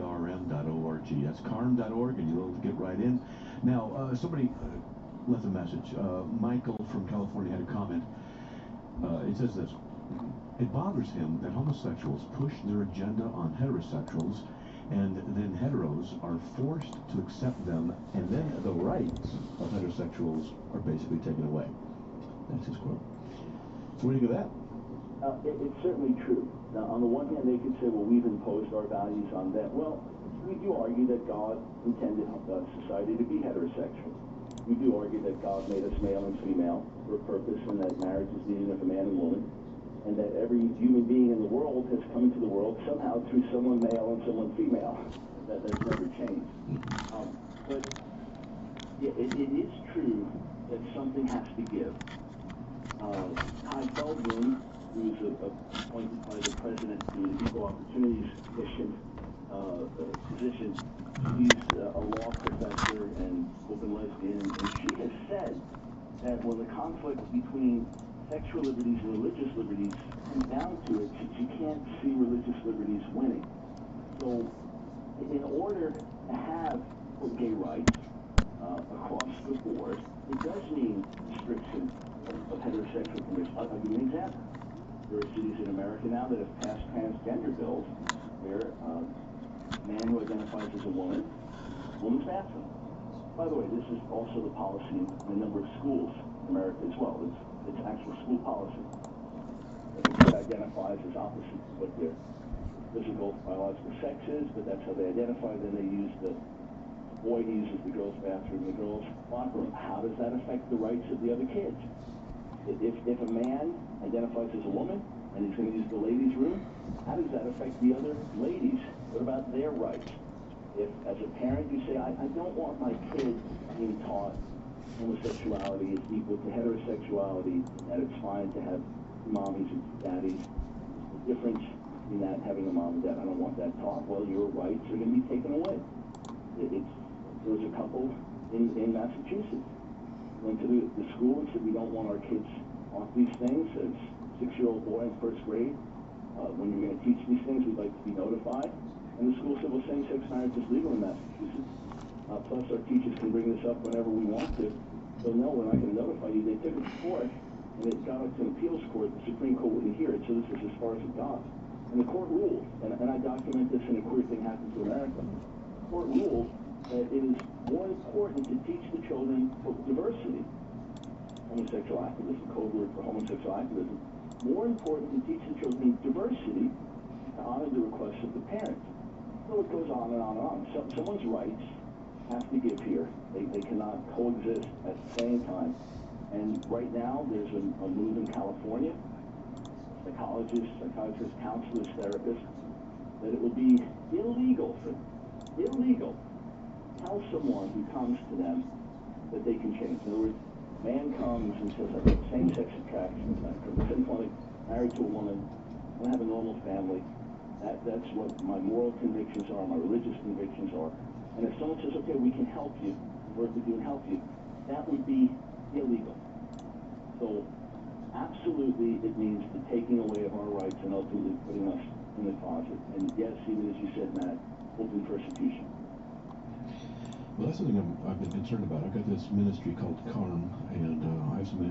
carm.org. That's carm.org, and you'll get right in. Now, somebody left a message. Michael from California had a comment. It says this: it bothers him that homosexuals push their agenda on heterosexuals, and then heteros are forced to accept them, and then the rights of heterosexuals are basically taken away. That's his quote. So what do you think of that? It's certainly true. Now, on the one hand, they could say, well, we've imposed our values on them. Well, we do argue that God intended society to be heterosexual. We do argue that God made us male and female for a purpose, and that marriage is the union of a man and woman, and that every human being in the world has come into the world somehow through someone male and someone female. That's never changed. But yeah, it is true that something has to give. Ty Feldman, who was appointed by the president to the Equal Opportunities Commission position, she's a law professor and open lesbian, and she has said that when the conflict between sexual liberties and religious liberties comes down to it, she can't see religious liberties winning. So in order to have gay rights across the board, it does mean restriction of heterosexual conditions. I'll give you an example. There are cities in America now that have passed transgender bills where a man who identifies as a woman's bathroom. By the way, this is also the policy in a number of schools in America as well. It's actual school policy. If a kid identifies as opposite to what their physical, biological sex is, but that's how they identify, then they use the boy uses the girl's bathroom, the girl's locker room. How does that affect the rights of the other kids? If a man identifies as a woman and he's going to use the ladies' room, how does that affect the other ladies? What about their rights? If, as a parent, you say, I don't want my kid being taught homosexuality is equal to heterosexuality, that it's fine to have mommies and daddies, the difference in that having a mom and dad, I don't want that taught. Well, your rights are going to be taken away. There was a couple in Massachusetts. Went to the school and said, we don't want our kids taught these things. As a 6-year-old boy in first grade, when you're going to teach these things, we'd like to be notified. And the school said, well, same-sex marriage is legal in Massachusetts. Plus, our teachers can bring this up whenever we want to. So, no, we're not going to notify you. They took it to court, and it got up to an appeals court. The Supreme Court wouldn't hear it, so this is as far as it got. And the court ruled, and I document this in A Queer Thing Happens to America. The court ruled that it is more important to teach the children diversity, homosexual activism, code word for homosexual activism, more important to teach the children diversity to honor the requests of the parents. So it goes on and on and on. So, someone's rights have to give here. They cannot coexist at the same time. And right now, there's a move in California, psychologists, counselors, therapists, that it will be illegal tell someone who comes to them that they can change. In other words, a man comes and says, I've got same-sex attraction, I'm married to a woman, I want to have a normal family. That's what my moral convictions are, my religious convictions are. And if someone says, okay, we can help you, work with you and help you, that would be illegal. So absolutely it means the taking away of our rights and ultimately putting us in the closet. And yes, even as you said, Matt, open persecution. Well, that's something I've been concerned about. I've got this ministry called CARM, and I have some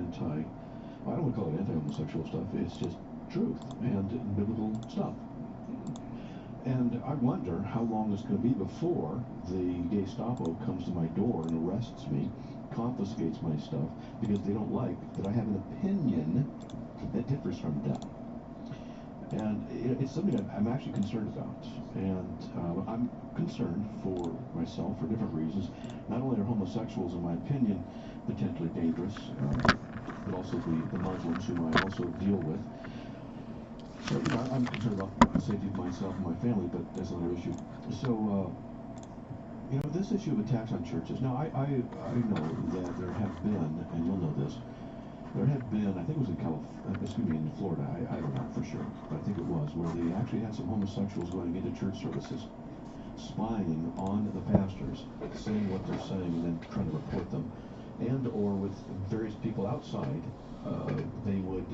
I don't want to call it anti-homosexual stuff. It's just truth and biblical stuff. And I wonder how long it's going to be before the Gestapo comes to my door and arrests me, confiscates my stuff, because they don't like that I have an opinion that differs from them. And it's something I'm actually concerned about. And I'm concerned for myself for different reasons. Not only are homosexuals, in my opinion, potentially dangerous, but also the Muslims, whom I also deal with. So, I'm concerned about the safety of myself and my family, but that's another issue. So, this issue of attacks on churches. Now, I know that there have been, and you'll know this, there have been, I think it was in Florida, I don't know for sure, but I think it was, where they actually had some homosexuals going into church services, spying on the pastors, saying what they're saying, and then trying to report them. And or with various people outside, they would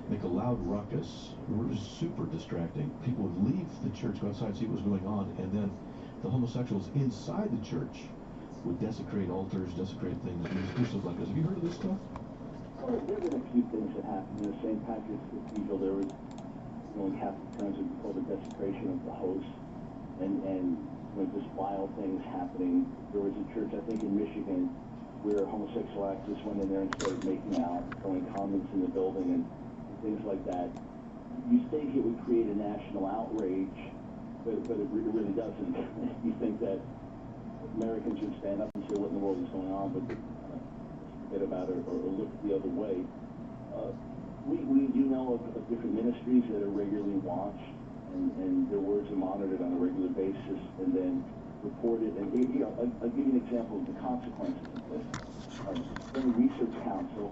make a loud ruckus. It was super distracting. People would leave the church, go outside, see what was going on, and then the homosexuals inside the church would desecrate altars, desecrate things, do stuff like this. Have you heard of this stuff? Well, there have been a few things that happened. In the St. Patrick's Cathedral, there was, in Catholic terms, it would be called the desecration of the host, and just vile things happening. There was a church, I think, in Michigan, where homosexual activists went in there and started making out, throwing condoms in the building, and things like that. You think it would create a national outrage, but it really doesn't. You think that Americans would stand up and say, what in the world is going on, but forget about it or look the other way. We do know of different ministries that are regularly watched, and their words are monitored on a regular basis and then reported. And I'll give you an example of the consequences of this. The Research Council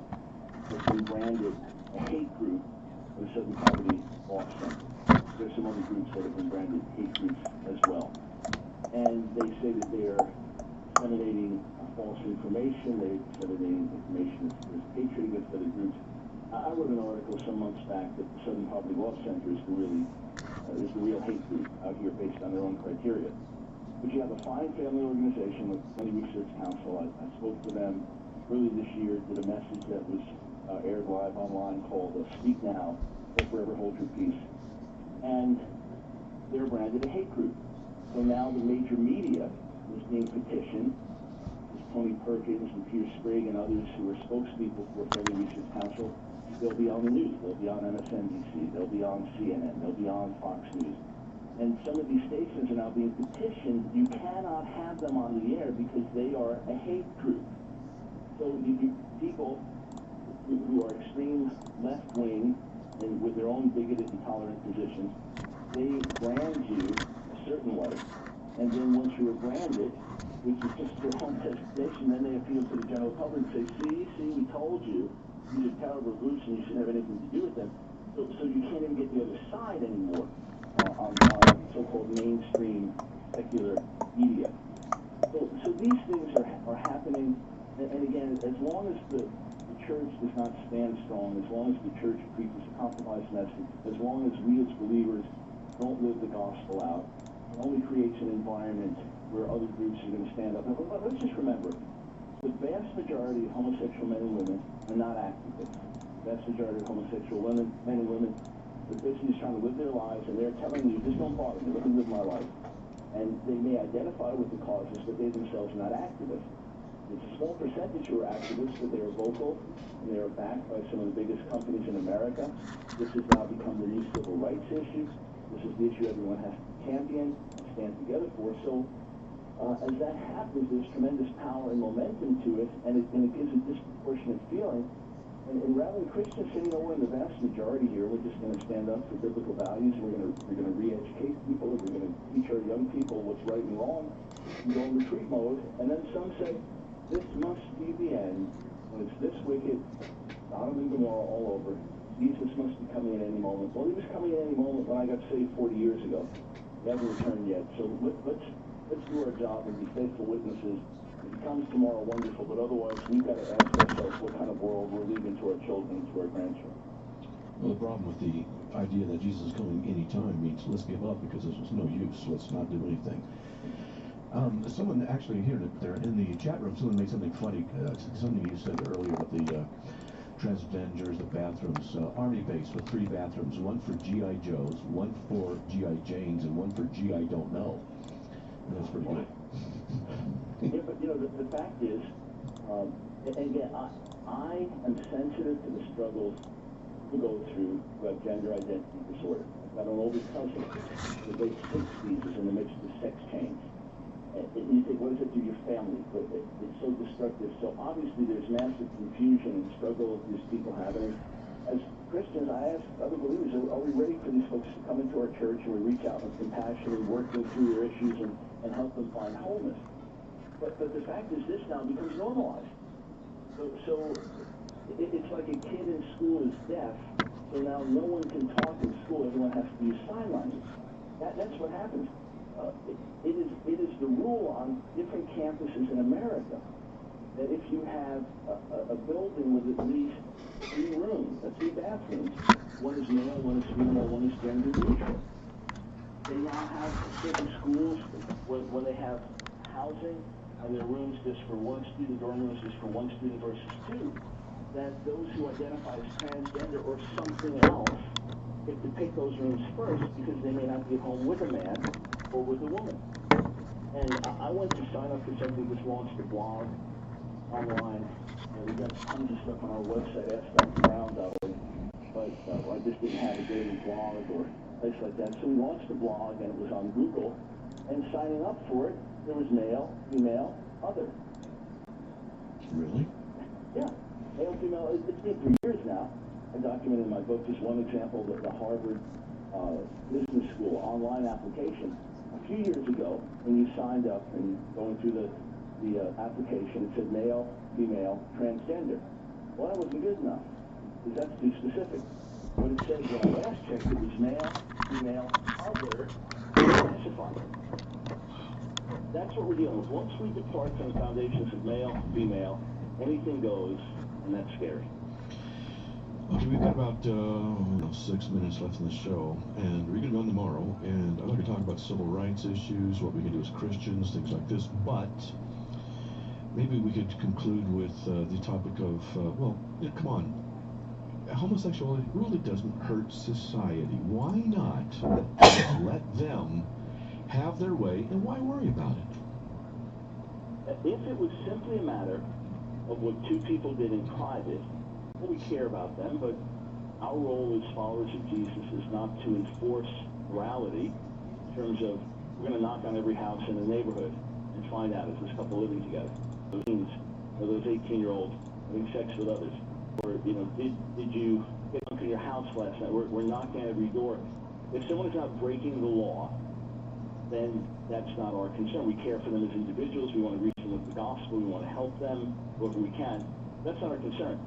has been branded a hate group for the Southern Poverty Law Center. There's some other groups that have been branded hate groups as well. And they say that they're disseminating false information, they're disseminating information that's hatred against other groups. I wrote an article some months back that the Southern Poverty Law Center is the real hate group out here based on their own criteria. But you have a fine family organization with Family Research Council. I spoke to them early this year, did a message that was aired live online called Speak Now, or Forever Hold Your Peace. And they're branded a hate group. So now the major media is being petitioned. There's Tony Perkins and Peter Sprague and others who are spokespeople for Family Research Council. They'll be on the news. They'll be on MSNBC. They'll be on CNN. They'll be on Fox News. And some of these stations are now being petitioned. You cannot have them on the air because they are a hate group. So people who are extreme left-wing and with their own bigoted and tolerant positions, they brand you a certain way. And then once you are branded, which is just their own designation, then they appeal to the general public and say, see, we told you, these are terrible groups and you shouldn't have anything to do with them. So you can't even get the other side anymore on so-called mainstream secular media. So these things are happening, and again, as long as the church does not stand strong, as long as the church preaches a compromised message, as long as we as believers don't live the gospel out, it only creates an environment where other groups are going to stand up. Now, let's just remember, the vast majority of homosexual men and women are not activists. The vast majority of homosexual men and women are basically just trying to live their lives, and they're telling you, just don't bother me, let me live my life. And they may identify with the causes, but they themselves are not activists. It's a small percentage who are activists, but they are vocal, and they are backed by some of the biggest companies in America. This has now become the new civil rights issue. This is the issue everyone has to champion and stand together for. So as that happens, there's tremendous power and momentum to it, and it gives a disproportionate feeling. And rather than Christians saying, we're in the vast majority here, we're just going to stand up for biblical values, and we're going to re-educate people, and we're going to teach our young people what's right and wrong, and go in retreat mode. And then some say, this must be the end. When it's this wicked, Sodom and Gomorrah all over, Jesus must be coming in any moment. Well, he was coming in any moment when I got saved 40 years ago. He hasn't returned yet. So let's do our job and be faithful witnesses. If he comes tomorrow, wonderful, but otherwise we've got to ask ourselves what kind of world we're leaving to our children and to our grandchildren. Well, the problem with the idea that Jesus is coming anytime means let's give up because there's no use. Let's not do anything. Someone actually here there in the chat room, someone made something funny. Something you said earlier with the transgenders, the bathrooms. Army base with 3 bathrooms, one for G.I. Joes, one for G.I. Janes, and one for G.I. Don't Know. And that's pretty good. Yeah, but the fact is, and again, I am sensitive to the struggles who go through who have gender identity disorder. I've got an older cousin in the late 60s is in the midst of sex change. And you think, what does it do to your family? But it's so destructive. So obviously there's massive confusion and struggle these people have. And as Christians, I ask other believers, are we ready for these folks to come into our church and we reach out with compassion and work them through their issues and help them find wholeness? But the fact is this now becomes normalized. So it's like a kid in school is deaf, so now no one can talk in school. Everyone has to use sign language. That's what happens. It is the rule on different campuses in America that if you have a building with at least 3 rooms, 3 bathrooms, one is male, one is female, one is gender neutral. They now have certain schools when they have housing and their rooms just for one student, dorm rooms just for one student versus 2, that those who identify as transgender or something else get to pick those rooms first because they may not be at home with a man or with a woman. And I went to sign up for something that's launched a blog online, and we got tons of stuff on our website, AskDrBrown.org, but I just didn't have a daily blog or place like that. So we launched a blog, and it was on Google, and signing up for it, there was male, female, other. Really? Yeah. Male, female, it's been for years now. I documented in my book just one example, the Harvard Business School online application. A few years ago, when you signed up and going through the application, it said male, female, transgender. Well, that wasn't good enough, because that's too specific. What it said when I last checked, it was male, female, other, specified. That's what we're dealing with. Once we depart from the foundations of male, female, anything goes, and that's scary. Okay, we've got about 6 minutes left in the show, and we're going to go on tomorrow, and I'd like to talk about civil rights issues, what we can do as Christians, things like this, but maybe we could conclude with the topic of, come on, homosexuality really doesn't hurt society. Why not let them have their way, and why worry about it? If it was simply a matter of what 2 people did in private, well, we care about them, but our role as followers of Jesus is not to enforce morality in terms of we're going to knock on every house in the neighborhood and find out if this couple living together. Those teens, or those 18-year-olds having sex with others, or did you get drunk in your house last night? We're knocking at every door. If someone is not breaking the law, then that's not our concern. We care for them as individuals. We want to reach them with the gospel. We want to help them wherever we can. That's not our concern.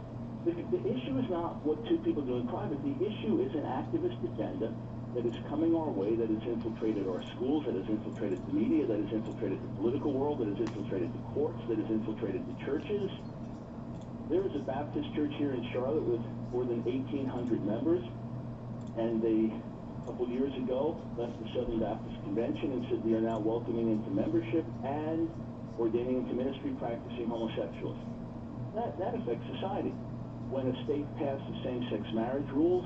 The issue is not what 2 people do in private. The issue is an activist agenda that is coming our way, that has infiltrated our schools, that has infiltrated the media, that has infiltrated the political world, that has infiltrated the courts, that has infiltrated the churches. There is a Baptist church here in Charlotte with more than 1,800 members, and they, a couple years ago, left the Southern Baptist Convention and said they are now welcoming into membership and ordaining into ministry practicing homosexuals. That affects society. When a state passes same-sex marriage rules,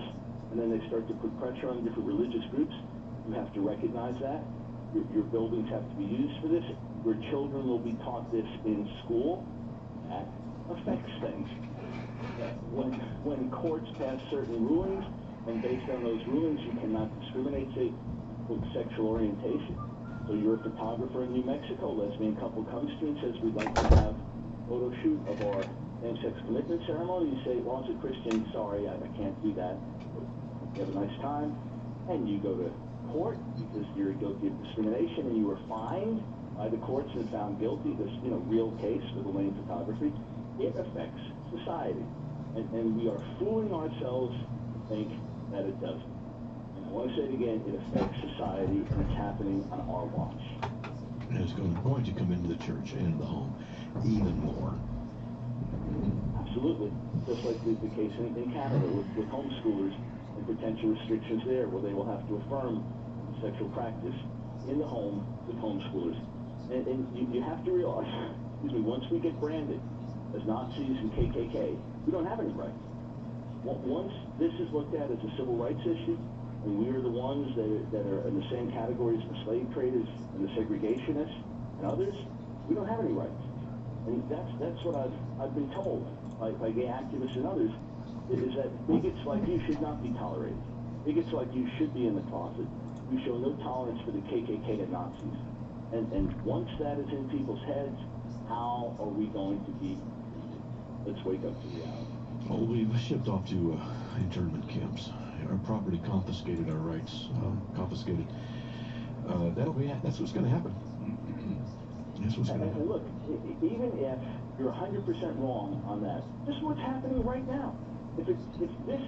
and then they start to put pressure on different religious groups, you have to recognize that. Your buildings have to be used for this. Your children will be taught this in school. That affects things. When courts pass certain rulings, and based on those rulings, you cannot discriminate, say, with sexual orientation. So you're a photographer in New Mexico, lesbian couple comes to you and says, we'd like to have a photo shoot of our same-sex commitment ceremony. You say, well, as a Christian, sorry, I can't do that. You have a nice time, and you go to court because you're guilty of discrimination, and you were fined by the courts and found guilty. This, real case with Elaine Photography. It affects society, and we are fooling ourselves to think that it doesn't. And I want to say it again: it affects society, and it's happening on our watch. And it's going to come into the church and the home even more. Absolutely. Just like the case in Canada with homeschoolers and potential restrictions there where they will have to affirm sexual practice in the home with homeschoolers. And you have to realize, once we get branded as Nazis and KKK, we don't have any rights. Once this is looked at as a civil rights issue, and we are the ones that are in the same category as the slave traders and the segregationists and others, we don't have any rights. And that's what I've been told by gay activists and others, is that bigots like you should not be tolerated. Bigots like you should be in the closet. You show no tolerance for the KKK and Nazis. And once that is in people's heads, how are we going to be treated? Let's wake up to reality. Well, we've shipped off to internment camps. Our property confiscated, our rights confiscated. That's what's going to happen. That's what's going to happen. And look, even if you're 100% wrong on that, this is what's happening right now. If this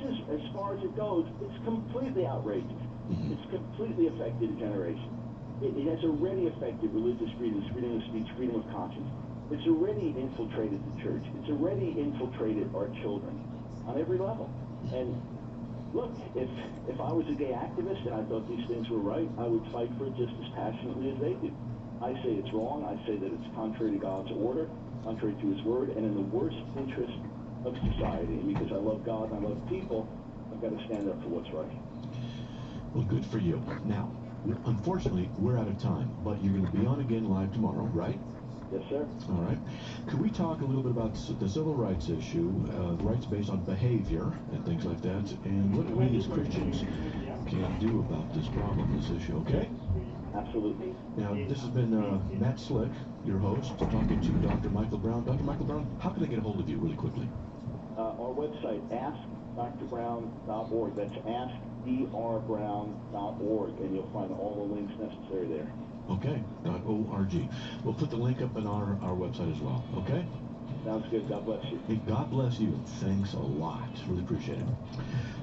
is as far as it goes, it's completely outrageous. Mm-hmm. It's completely affected a generation. It has already affected religious freedoms, freedom of speech, freedom of conscience. It's already infiltrated the church. It's already infiltrated our children on every level. And look, if I was a gay activist and I thought these things were right, I would fight for it just as passionately as they do. I say it's wrong. I say that it's contrary to God's order, contrary to His word, and in the worst interest of society. And because I love God and I love people, I've got to stand up for what's right. Well, good for you. Now, unfortunately, we're out of time, but you're going to be on again live tomorrow, right? Yes, sir. All right. Could we talk a little bit about the civil rights issue, rights based on behavior and things like that, and what we as Christians can do about this problem, this issue, okay? Absolutely. Now, this has been Matt Slick, your host, talking to Dr. Michael Brown. Dr. Michael Brown, how can I get a hold of you really quickly? Our website, askdrbrown.org. That's askdrbrown.org, and you'll find all the links necessary there. Okay, .org. We'll put the link up on our website as well, okay? Sounds good. God bless you. Hey, God bless you. Thanks a lot. Really appreciate it.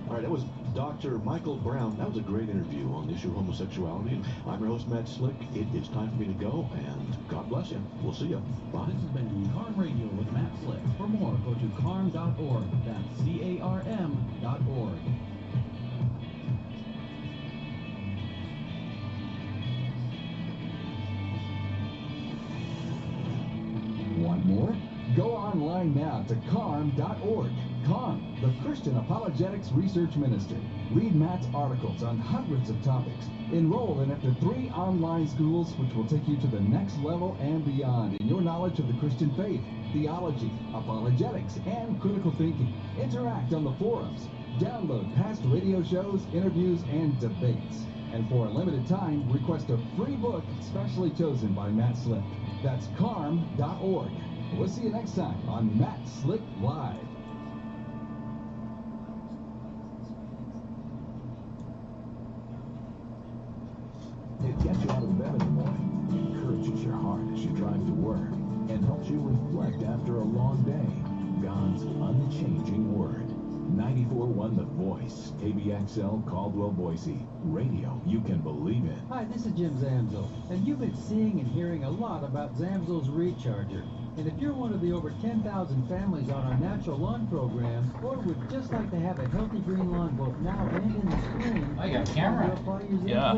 All right, that was Dr. Michael Brown. That was a great interview on the issue of homosexuality. I'm your host, Matt Slick. It is time for me to go, and God bless you. We'll see you. Bye. This has been Carm Radio with Matt Slick. For more, go to carm.org. That's CARM.org. Want more? Go online now to carm.org. CARM, the Christian Apologetics Research Ministry. Read Matt's articles on hundreds of topics. Enroll in up to 3 online schools which will take you to the next level and beyond in your knowledge of the Christian faith, theology, apologetics, and critical thinking. Interact on the forums. Download past radio shows, interviews, and debates. And for a limited time, request a free book specially chosen by Matt Slick. That's carm.org. We'll see you next time on Matt Slick Live. It gets you out of bed in the morning, encourages your heart as you drive to work, and helps you reflect after a long day. God's unchanging word. 94.1 The Voice, KBXL, Caldwell, Boise. Radio you can believe in. Hi, this is Jim Zamzo, and you've been seeing and hearing a lot about Zamzo's Recharger. And if you're one of the over 10,000 families on our Natural Lawn program, or would just like to have a healthy green lawn both now and in the spring, I got a camera. Yeah.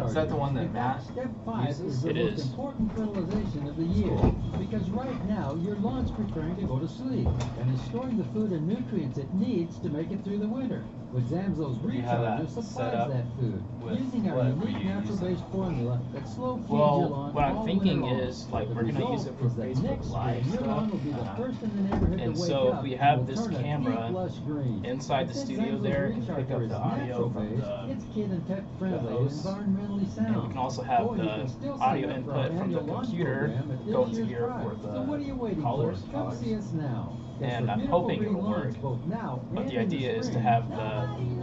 Is that the one that Matt Step 5 uses? is the most important fertilization of the year. Because right now, your lawn's preparing to go to sleep, and is storing the food and nutrients it needs to make it through the winter. With Zamzo's Recharger supplies that food, using our unique natural-based formula that slow feeds your lawn. What I'm thinking long. is, like, we're going to use it for Facebook Live your lawn will be the first in the neighborhood and to wake so up if we have and this turn a camera deep lush green. inside the studio there, it can pick up the audio from It's kid and pet friendly and host. environmentally sound. And we can also have you can still the audio sign up for our input from the annual launch computer program at go this into year's here prize. for the So what are you waiting colors. for? Come see us now. And I'm hoping it'll work. But the idea is to have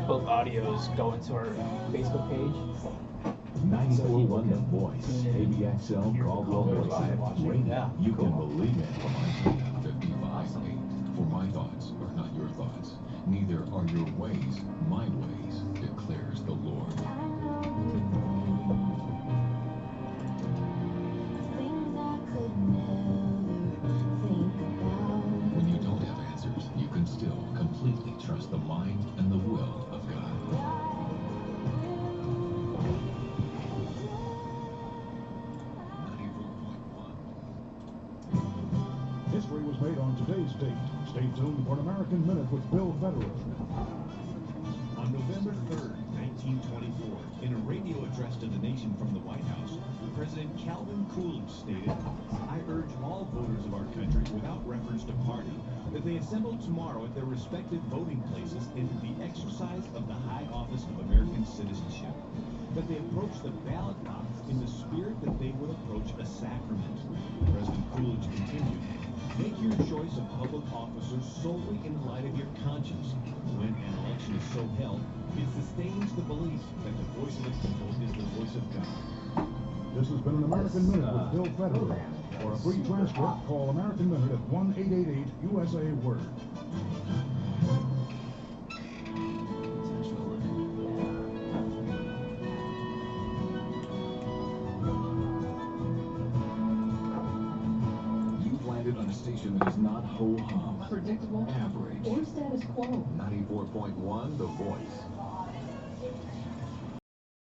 both audios go into our Facebook page. 94.1 The Voice, KBXL, Caldwell, Boise. Radio you can believe in. For my thoughts are not your thoughts, neither are your ways my ways, declares the Lord. When you don't have answers, you can still completely trust the mind and the will of God. was made on today's date. Stay tuned for an American Minute with Bill Federer. On November 3rd, 1924, in a radio address to the nation from the White House, President Calvin Coolidge stated, "I urge all voters of our country, without reference to party, that they assemble tomorrow at their respective voting places in the exercise of the high office of American citizenship, that they approach the ballot box in the spirit that they would approach a sacrament." President Coolidge continued, "Make your choice of public officers solely in light of your conscience. When an election is so held, it sustains the belief that the voice of the people is the voice of God." This has been an American Minute with Bill Federer. For a free transcript, call American Minute at 1-888-USA-WORD. You've landed on a station that is not ho-hum, predictable, average, or status quo. 94.1 The Voice.